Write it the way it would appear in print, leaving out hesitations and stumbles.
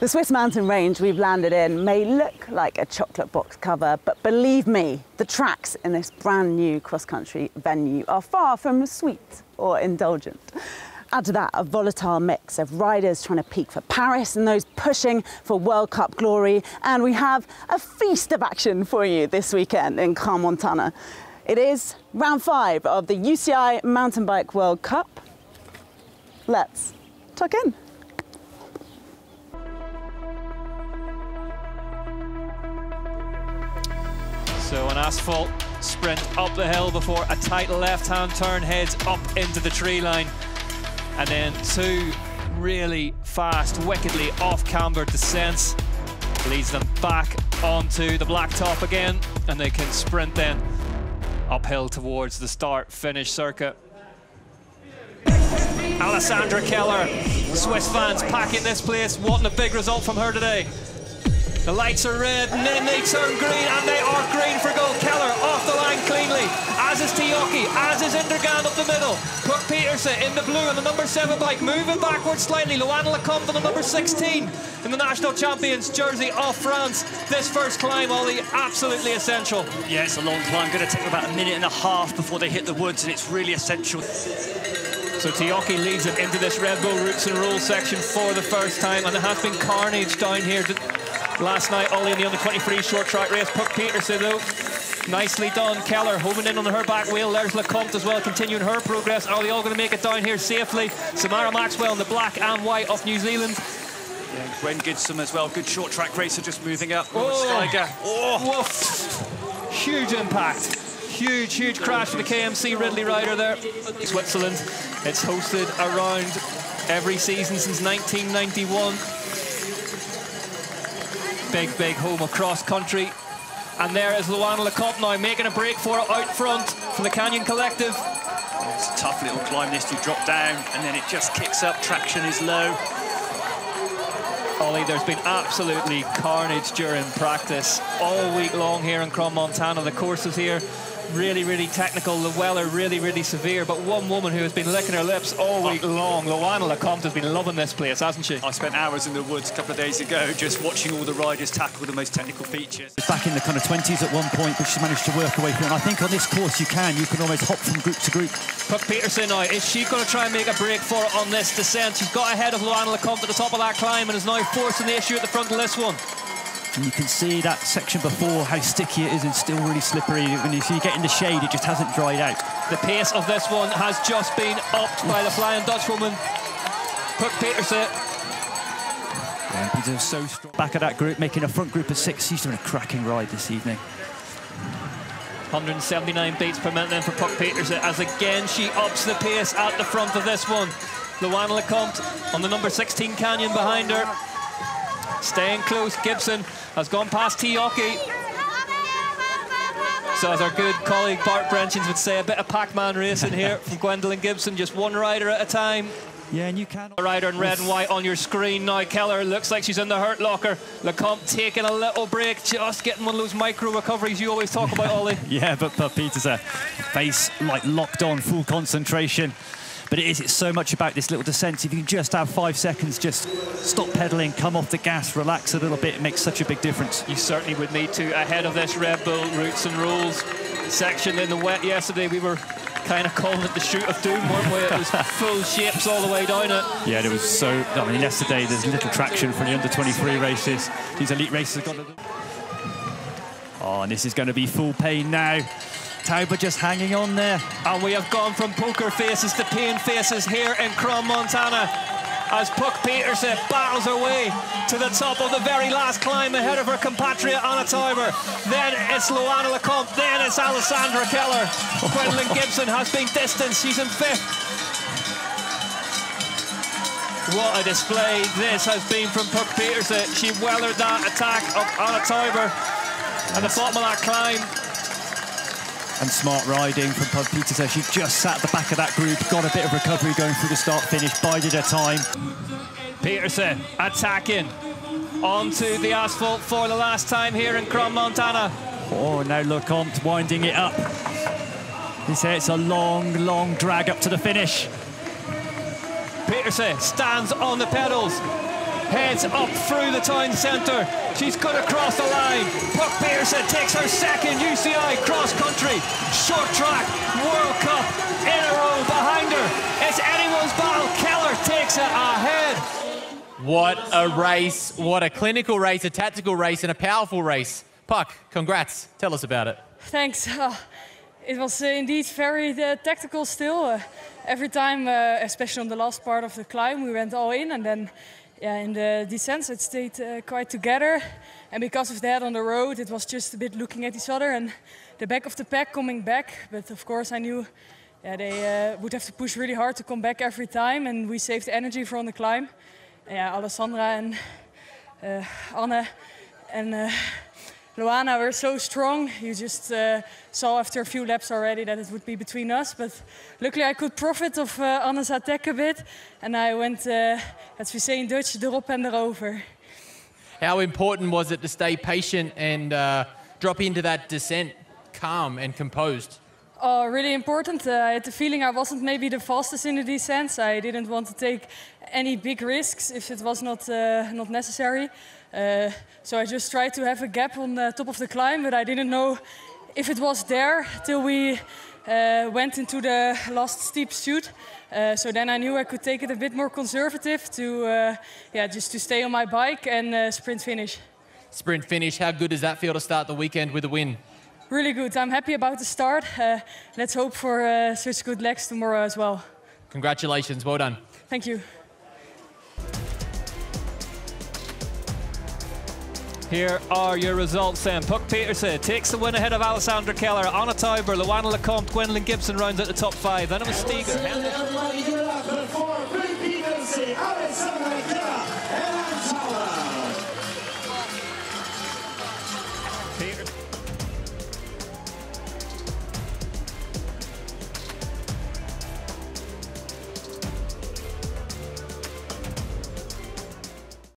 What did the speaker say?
The Swiss mountain range we've landed in may look like a chocolate box cover, but believe me, the tracks in this brand new cross-country venue are far from sweet or indulgent. Add to that a volatile mix of riders trying to peak for Paris and those pushing for World Cup glory, and we have a feast of action for you this weekend in Crans-Montana. It is round 5 of the UCI Mountain Bike World Cup. Let's tuck in. So an asphalt sprint up the hill before a tight left-hand turn heads up into the tree line. And then 2 really fast, wickedly off-camber descents. Leads them back onto the blacktop again, and they can sprint then uphill towards the start-finish circuit. Alessandra Keller, Swiss fans packing this place, wanting a big result from her today. The lights are red, and then they turn green, and they are green for goal. Keller off the line cleanly, as is Tioki, as is Indergand up the middle. Cook Peterson in the blue on the number 7 bike, moving backwards slightly. Loana Lecomte on the number 16 in the national champions jersey of France. This first climb, Ollie, absolutely essential. Yeah, it's a long climb, going to take about a minute and a half before they hit the woods, and it's really essential. So Tioki leads it into this Red Bull Roots and Rules section for the first time, and there has been carnage down here last night, Ollie, in the under-23 short track race. Puck Peterson, though, nicely done. Keller homing in on her back wheel. There's Lecomte as well, continuing her progress. Are they all going to make it down here safely? Samara Maxwell in the black and white of New Zealand. Yeah, Gwen Gibson as well, good short track racer, just moving up. Woof. Huge impact. Huge crash for the KMC Ridley rider there. Switzerland, it's hosted around every season since 1991. Big home of cross country. And there is Loana Lecomte now making a break for it out front for the Canyon Collective. It's a tough little climb this, you drop down and then it just kicks up, traction is low. Ollie, there's been absolutely carnage during practice all week long here in Crans-Montana. The courses here really technical, the weather really severe, but one woman who has been licking her lips all week long, Loana Lecomte, has been loving this place, hasn't she? I spent hours in the woods a couple of days ago just watching all the riders tackle the most technical features. Back in the kind of 20s at one point, but she managed to work away from it. And I think on this course you can almost hop from group to group. Puck Peterson now, is she going to try and make a break for it on this descent? She's got ahead of Loana Lecomte at the top of that climb and is now forcing the issue at the front of this one. And you can see that section before, how sticky it is and still really slippery. When you get in the shade, it just hasn't dried out. The pace of this one has just been upped by the Flying Dutchwoman, Puck Peterson. Yeah, Peter's so strong. Back of that group, making a front group of 6. She's doing a cracking ride this evening. 179 beats per minute then for Puck Peterson, as again she ups the pace at the front of this one. Loana Lecomte on the number 16 Canyon behind her. Staying close, Gibson has gone past Tioki. So as our good colleague Bart Brenchins would say, a bit of Pac-Man racing here from Gwendolyn Gibson, just one rider at a time. Yeah, and you can. A rider in red and white on your screen now. Keller looks like she's in the hurt locker. Lecomte taking a little break, just getting one of those micro recoveries you always talk about, Ollie. Yeah, but Peterson, face like locked on, full concentration. But it's so much about this little descent. If you can just have 5 seconds, just stop pedaling, come off the gas, relax a little bit, it makes such a big difference. You certainly would need to. Ahead of this Red Bull Roots and Rules section in the wet yesterday, we were kind of calling it the shoot of doom, weren't we? It was full shapes all the way down it. Yeah, there was so, I mean, yesterday there's little traction from the under-23 races. These elite races have got to... Oh, and this is going to be full pain now. Tauber just hanging on there. And we have gone from poker faces to pain faces here in Crans-Montana as Puck Peterson battles her way to the top of the very last climb ahead of her compatriot Anna Tauber. Then it's Loana Lecomte, then it's Alessandra Keller. Gwendolyn Gibson has been distanced, she's in 5th. What a display this has been from Puck Peterson. She weathered that attack of Anna Tauber at the bottom of that climb. And smart riding from Puck Peterson. She just sat at the back of that group, got a bit of recovery going through the start-finish, bided her time. Peterson attacking onto the asphalt for the last time here in Crans-Montana. Oh, now Lecomte winding it up. It's a long drag up to the finish. Peterson stands on the pedals. heads up through the town centre. She's going to cross the line. Puck Pearson takes her second UCI cross-country short track World Cup in a row. Behind her, it's anyone's battle. Keller takes it ahead. What a race, what a clinical race, a tactical race, and a powerful race. Puck, congrats. Tell us about it. Thanks. It was indeed very tactical still. Every time, especially on the last part of the climb, we went all in, and then in the descents it stayed quite together. And because of that, on the road, it was just a bit looking at each other and the back of the pack coming back. But of course, I knew they would have to push really hard to come back every time, and we saved energy for on the climb. Alessandra and Anne and Luana were so strong. You just saw after a few laps already that it would be between us. But luckily I could profit of Anne's attack a bit. And I went, as we say in Dutch, erop en erover. How important was it to stay patient and drop into that descent calm and composed? Oh, really important. I had the feeling I wasn't maybe the fastest in the descents. I didn't want to take any big risks if it was not necessary. So I just tried to have a gap on the top of the climb, but I didn't know if it was there till we went into the last steep chute. So then I knew I could take it a bit more conservative to just to stay on my bike and sprint finish. Sprint finish, how good does that feel to start the weekend with a win? Really good. I'm happy about the start. Let's hope for such good legs tomorrow as well. Congratulations, well done. Thank you. Here are your results then. Puck Peterson takes the win ahead of Alessandra Keller, Anna Tauber, Luana Lecomte, Gwendolyn Gibson rounds out the top 5. Then it was Stiger.